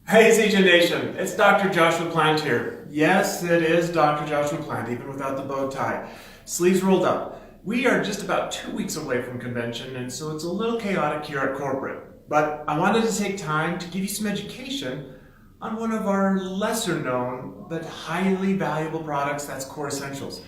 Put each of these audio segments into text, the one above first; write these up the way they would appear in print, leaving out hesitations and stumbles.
Hey CJ Nation, it's Dr. Joshua Plant here. Yes, it is Dr. Joshua Plant, even without the bow tie. Sleeves rolled up. We are just about 2 weeks away from convention, and so it's a little chaotic here at corporate. But I wanted to take time to give you some education on one of our lesser known but highly valuable products, that's Core Essentials.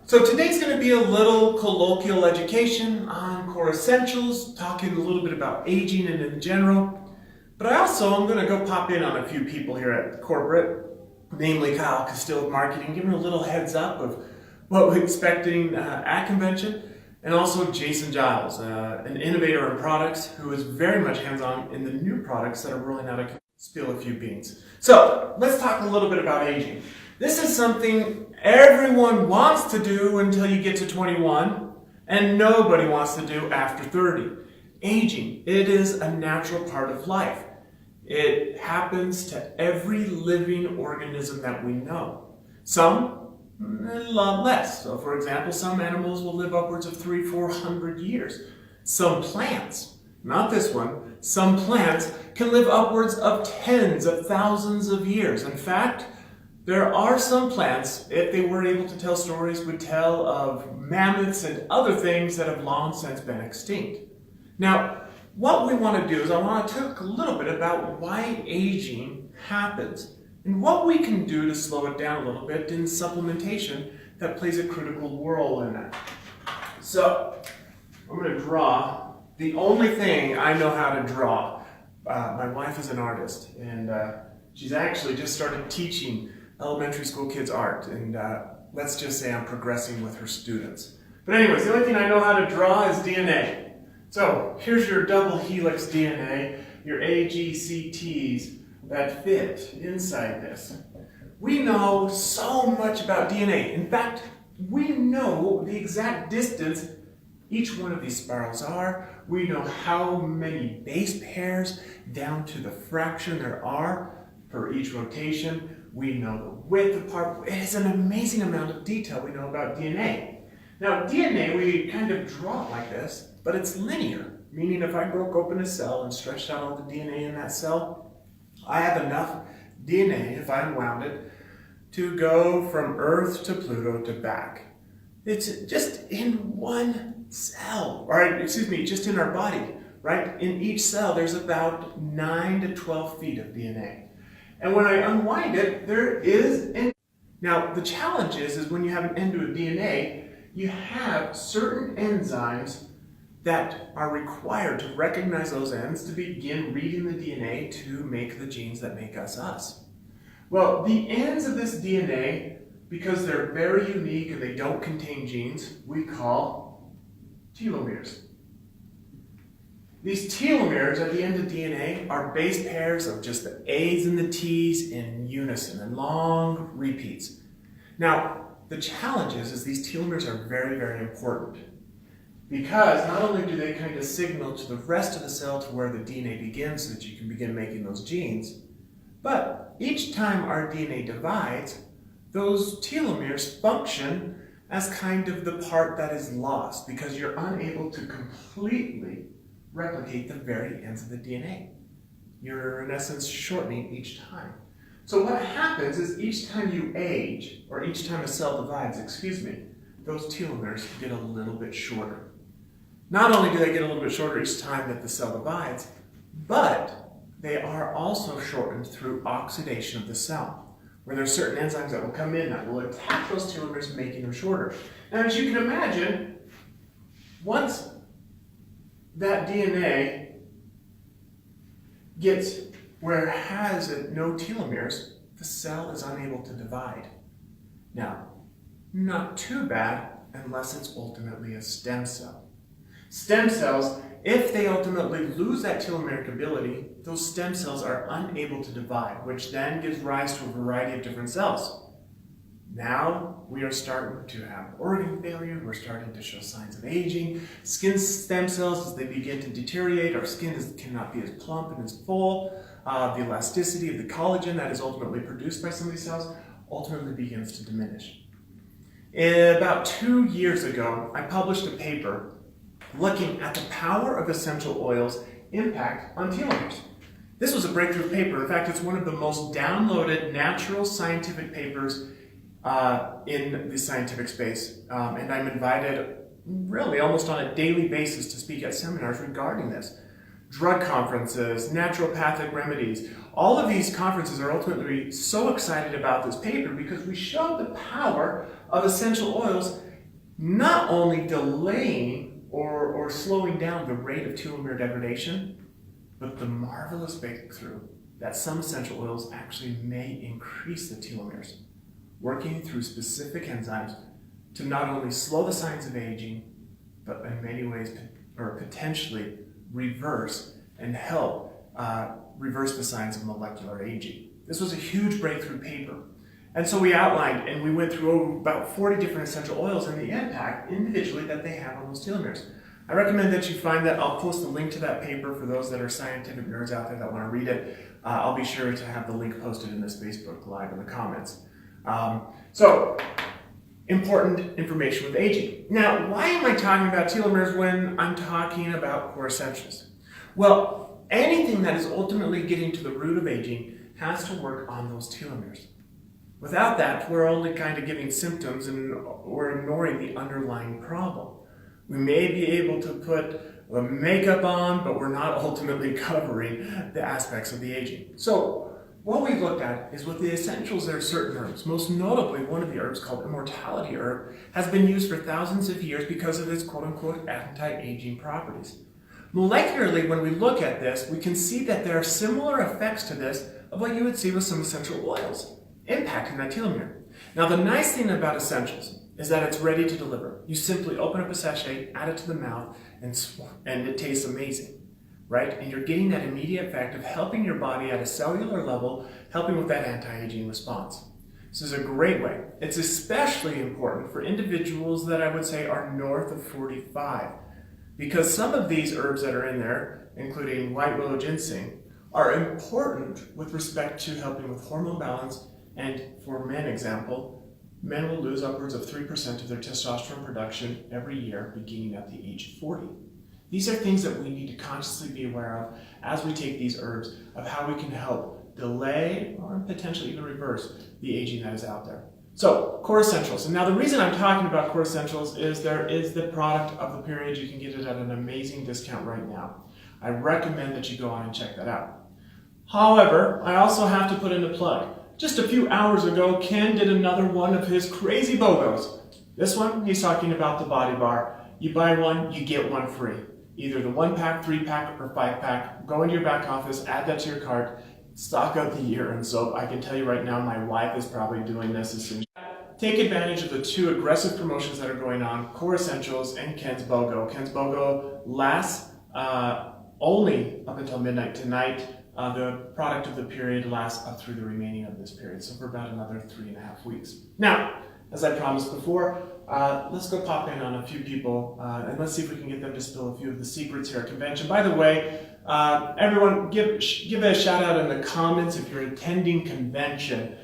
So today's going to be a little colloquial education on Core Essentials, talking a little bit about aging and in general. But I also am going to go pop in on a few people here at corporate, namely Kyle Castile of Marketing, giving a little heads up of what we're expecting at convention, and also Jason Giles, an innovator in products who is very much hands-on in the new products that are rolling out. Spill a few beans. So let's talk a little bit about aging. This is something everyone wants to do until you get to 21, and nobody wants to do after 30. Aging, it is a natural part of life. It happens to every living organism that we know. Some, a lot less. So for example, some animals will live upwards of 300-400 years. Some plants, not this one, some plants can live upwards of tens of thousands of years. In fact, there are some plants, if they were able to tell stories, would tell of mammoths and other things that have long since been extinct. Now, what we want to do is I want to talk a little bit about why aging happens and what we can do to slow it down a little bit in supplementation that plays a critical role in that. So, I'm going to draw the only thing I know how to draw. My wife is an artist, and she's actually just started teaching elementary school kids art, and let's just say I'm progressing with her students. But anyways, the only thing I know how to draw is DNA. So here's your double helix DNA, your AGCTs that fit inside this. We know so much about DNA. In fact, we know the exact distance each one of these spirals are. We know how many base pairs down to the fraction there are for each rotation. We know the width apart. It is an amazing amount of detail we know about DNA. Now, DNA, we kind of draw it like this, but it's linear, meaning if I broke open a cell and stretched out all the DNA in that cell, I have enough DNA, if I unwound it, to go from Earth to Pluto to back. It's just in one cell, just in our body, right? In each cell, there's about 9 to 12 feet of DNA. And when I unwind it, there is an... Now, the challenge is when you have an end to a DNA, you have certain enzymes that are required to recognize those ends to begin reading the DNA to make the genes that make us us. Well, the ends of this DNA, because they're very unique and they don't contain genes, we call telomeres. These telomeres at the end of DNA are base pairs of just the A's and the T's in unison and long repeats. Now, the challenge is these telomeres are very, very important because not only do they kind of signal to the rest of the cell to where the DNA begins so that you can begin making those genes, but each time our DNA divides, those telomeres function as kind of the part that is lost because you're unable to completely replicate the very ends of the DNA. You're in essence shortening each time. So what happens is each time you age, or each time a cell divides, those telomeres get a little bit shorter. Not only do they get a little bit shorter each time that the cell divides, but they are also shortened through oxidation of the cell, where there are certain enzymes that will come in that will attack those telomeres, making them shorter. Now, as you can imagine, once that DNA gets where it has no telomeres, the cell is unable to divide. Now, not too bad unless it's ultimately a stem cell. Stem cells, if they ultimately lose that telomeric ability, those stem cells are unable to divide, which then gives rise to a variety of different cells. Now we are starting to have organ failure, we're starting to show signs of aging. Skin stem cells, as they begin to deteriorate, our skin cannot be as plump and as full. The elasticity of the collagen that is ultimately produced by some of these cells ultimately begins to diminish. About 2 years ago, I published a paper looking at the power of essential oils' impact on telomeres. This was a breakthrough paper. In fact, it's one of the most downloaded natural scientific papers in the scientific space. And I'm invited really almost on a daily basis to speak at seminars regarding this. Drug conferences, naturopathic remedies, all of these conferences are ultimately so excited about this paper because we show the power of essential oils not only delaying or slowing down the rate of telomere degradation, but the marvelous breakthrough that some essential oils actually may increase the telomeres, working through specific enzymes to not only slow the signs of aging, but in many ways, or potentially reverse and help reverse the signs of molecular aging. This was a huge breakthrough paper. And so we outlined and we went through about 40 different essential oils and the impact individually that they have on those telomeres. I recommend that you find that. I'll post a link to that paper for those that are scientific nerds out there that want to read it. I'll be sure to have the link posted in this Facebook Live in the comments. So, important information with aging. Now, why am I talking about telomeres when I'm talking about core essentials? Well, anything that is ultimately getting to the root of aging has to work on those telomeres. Without that, we're only kind of giving symptoms and we're ignoring the underlying problem. We may be able to put the makeup on, but we're not ultimately covering the aspects of the aging. So what we looked at is with the essentials, there are certain herbs. Most notably, one of the herbs called immortality herb has been used for thousands of years because of its quote-unquote anti-aging properties. Molecularly, when we look at this, we can see that there are similar effects to this of what you would see with some essential oils impacting that telomere. Now, the nice thing about essentials is that it's ready to deliver. You simply open up a sachet, add it to the mouth, and it tastes amazing, right? And you're getting that immediate effect of helping your body at a cellular level, helping with that anti-aging response. This is a great way. It's especially important for individuals that I would say are north of 45, because some of these herbs that are in there, including white willow ginseng, are important with respect to helping with hormone balance. And for men, example, men will lose upwards of 3% of their testosterone production every year beginning at the age of 40. These are things that we need to consciously be aware of as we take these herbs of how we can help delay or potentially even reverse the aging that is out there. So, core essentials. And now the reason I'm talking about core essentials is there is the product of the period. You can get it at an amazing discount right now. I recommend that you go on and check that out. However, I also have to put in a plug. Just a few hours ago, Ken did another one of his crazy BOGOs. This one, he's talking about the body bar. You buy one, you get one free. Either the 1-pack, 3-pack, or 5-pack. Go into your back office, add that to your cart, stock up the urine soap. I can tell you right now, my wife is probably doing this as soon. Take advantage of the two aggressive promotions that are going on, Core Essentials and Ken's BOGO. Ken's BOGO lasts only up until midnight tonight. The product of the period lasts up through the remaining of this period, so for about another 3.5 weeks. Now, as I promised before, let's go pop in on a few people, and let's see if we can get them to spill a few of the secrets here at convention. By the way, everyone, give a shout out in the comments if you're attending convention.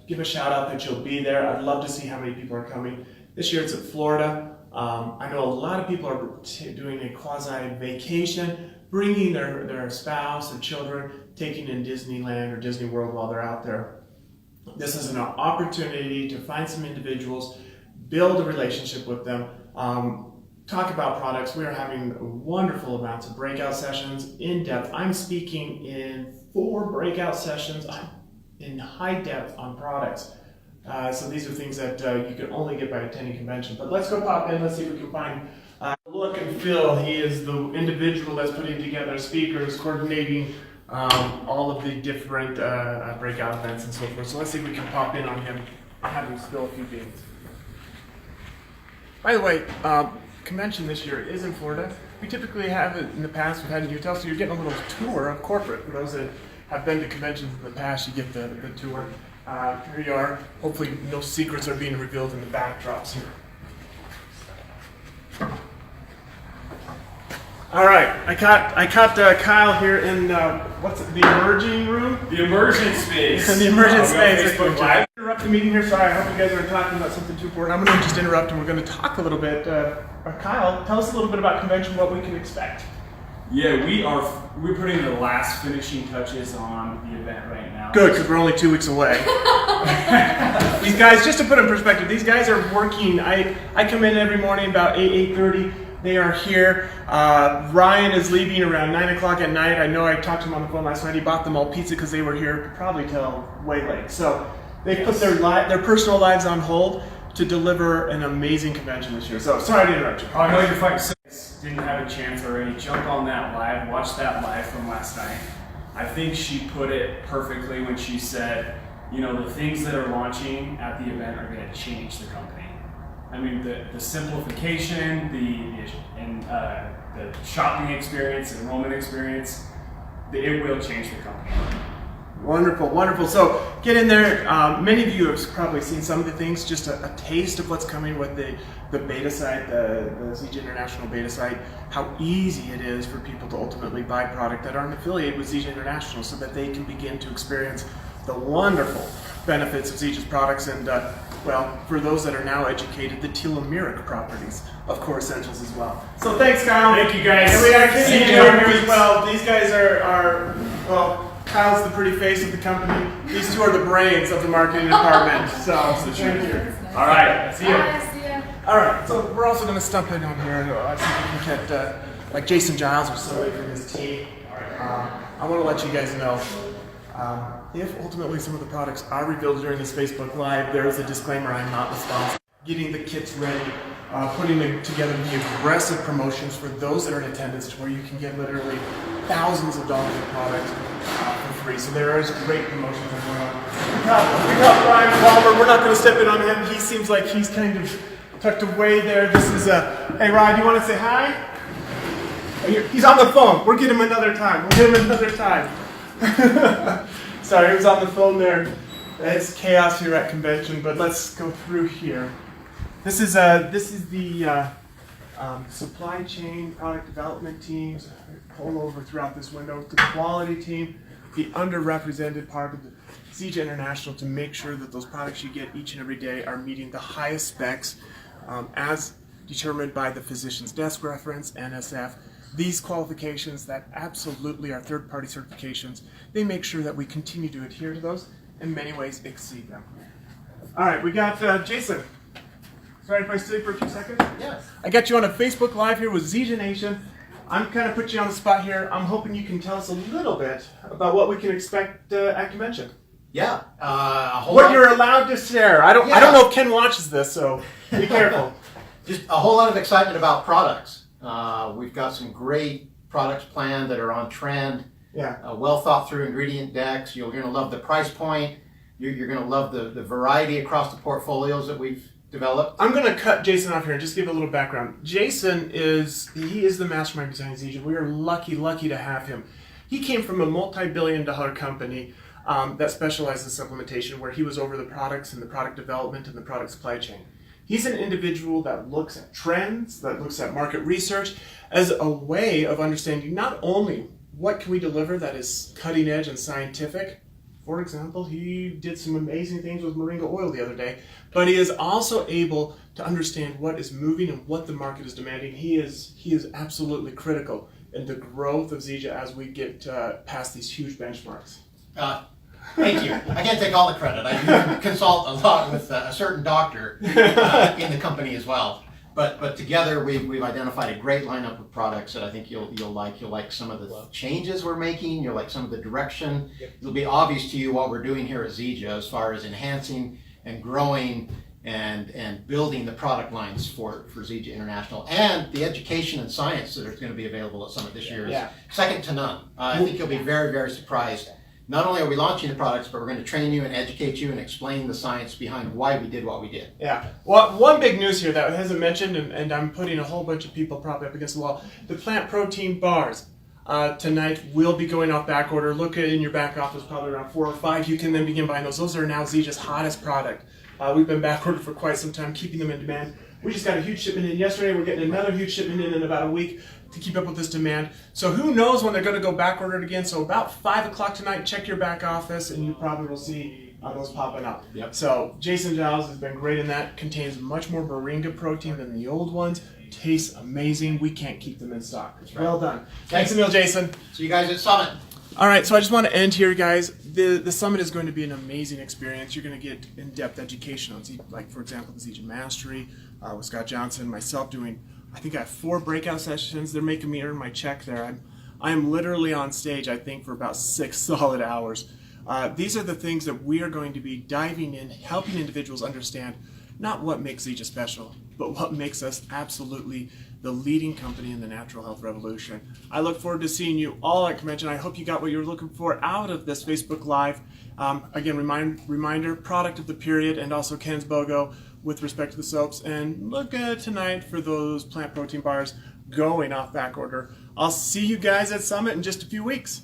Give a shout out that you'll be there. I'd love to see how many people are coming. This year it's at Florida. I know a lot of people are doing a quasi-vacation, bringing their spouse, their children, taking in Disneyland or Disney World while they're out there. This is an opportunity to find some individuals, build a relationship with them, talk about products. We are having wonderful amounts of breakout sessions, in depth. I'm speaking in 4 breakout sessions in high depth on products. So these are things that you can only get by attending convention. But let's go pop in, let's see if we can find Look and Phil. He is the individual that's putting together speakers, coordinating all of the different breakout events and so forth. So let's see if we can pop in on him and have him spill a few beans. By the way, convention this year is in Florida. We typically have it in the past, we've had it in Utah, so you're getting a little tour of corporate. For those that have been to conventions in the past, you get the tour. Here you are. Hopefully no secrets are being revealed in the backdrops here. All right, I caught Kyle here in what's it, the emerging room? The emergent space. The emergent space. Live. Interrupt the meeting here. Sorry, I hope you guys aren't talking about something too important. I'm going to just interrupt and we're going to talk a little bit. Kyle, tell us a little bit about convention, what we can expect. Yeah, we're putting the last finishing touches on the event right now. Good, because we're only 2 weeks away. These guys, just to put in perspective, these guys are working. I come in every morning about 8:30. They are here. Ryan is leaving around 9 o'clock at night. I know I talked to him on the phone last night. He bought them all pizza because they were here probably till way late. So they put their personal lives on hold to deliver an amazing convention this year. So sorry to interrupt you. Oh, I know you're fine. Didn't have a chance already. Jump on that live. Watch that live from last night. I think she put it perfectly when she said, you know, the things that are launching at the event are going to change the company. I mean, the simplification, the shopping experience, enrollment experience, it will change the company. Wonderful, wonderful. So get in there. Many of you have probably seen some of the things, just a taste of what's coming with the beta site, the ZJ International beta site, how easy it is for people to ultimately buy product that aren't affiliated with ZJ International so that they can begin to experience the wonderful benefits of ZJ's products and, well, for those that are now educated, the telomeric properties of Core Essentials as well. So thanks, Kyle. Thank you, guys. And we got Kenny here as well. These guys are well, Kyle's the pretty face of the company. These two are the brains of the marketing department. So thank you. All right, see you. All right, so we're also going to stump in on here. See if we can get like Jason Giles or somebody from his team. I want to let you guys know. If ultimately some of the products are revealed during this Facebook Live, there is a disclaimer: I'm not responsible. Getting the kits ready, putting together the aggressive promotions for those that are in attendance to where you can get literally thousands of dollars of product for free. So there is great promotions going on. We got Ryan Palmer. We're not going to step in on him. He seems like he's kind of tucked away there. This is hey Ryan, do you want to say hi? He's on the phone. We'll get him another time. Sorry, he was on the phone there. It's chaos here at convention, but let's go through here. This is the supply chain product development teams all over throughout this window. The quality team, the underrepresented part of the ZJ International to make sure that those products you get each and every day are meeting the highest specs as determined by the physician's desk reference, NSF. These qualifications that absolutely are third-party certifications, they make sure that we continue to adhere to those, in many ways exceed them. All right, we got Jason. Sorry if I stay for a few seconds? Yes. I got you on a Facebook Live here with ZJ Nation. I'm kind of put you on the spot here. I'm hoping you can tell us a little bit about what we can expect at convention. Yeah. What you're allowed to share. I don't know if Ken watches this, so be careful. Just a whole lot of excitement about products. We've got some great products planned that are on trend. Yeah. Well thought through ingredient decks. You're going to love the price point. You're going to love the variety across the portfolios that we've developed. I'm going to cut Jason off here and just give a little background. Jason is the mastermind behind ZJ. We are lucky to have him. He came from a multi-billion-dollar company that specializes in supplementation, where he was over the products and the product development and the product supply chain. He's an individual that looks at trends, that looks at market research as a way of understanding not only what can we deliver that is cutting edge and scientific. For example, he did some amazing things with moringa oil the other day, but he is also able to understand what is moving and what the market is demanding. He is absolutely critical in the growth of ZJ as we get past these huge benchmarks. Thank you. I can't take all the credit. I do consult a lot with a certain doctor in the company as well. But together we've identified a great lineup of products that I think you'll like. You'll like some of the changes we're making. You'll like some of the direction. It'll be obvious to you what we're doing here at ZJ as far as enhancing and growing and building the product lines for ZJ International, and the education and science that are going to be available at Summit this year is second to none. I think you'll be very, very surprised. Not only are we launching the products, but we're going to train you and educate you and explain the science behind why we did what we did. Yeah. Well, one big news here that hasn't mentioned, and I'm putting a whole bunch of people probably up against the wall, the plant protein bars tonight will be going off back order. Look in your back office, probably around 4 or 5. You can then begin buying those. Those are now ZJ's hottest product. We've been back ordered for quite some time, keeping them in demand. We just got a huge shipment in yesterday. We're getting another huge shipment in about a week to keep up with this demand. So who knows when they're going to go back ordered again. So about 5 o'clock tonight, check your back office and you probably will see those popping up. Yep. So Jason Giles has been great in that. Contains much more moringa protein than the old ones. taste amazing. We can't keep them in stock. right. Well done. Thanks a million, Jason. See you guys at Summit. All right, so I just want to end here, guys. The summit is going to be an amazing experience. You're going to get in-depth education on, like, for example, the Zegen Mastery with Scott Johnson, myself doing, I think I have 4 breakout sessions. They're making me earn my check there. I'm literally on stage, I think, for about 6 solid hours. These are the things that we are going to be diving in, helping individuals understand not what makes Zegen special, but what makes us absolutely the leading company in the natural health revolution. I look forward to seeing you all at convention. I hope you got what you were looking for out of this Facebook Live. Again, reminder, product of the period, and also Ken's BOGO with respect to the soaps. And look tonight for those plant protein bars going off back order. I'll see you guys at Summit in just a few weeks.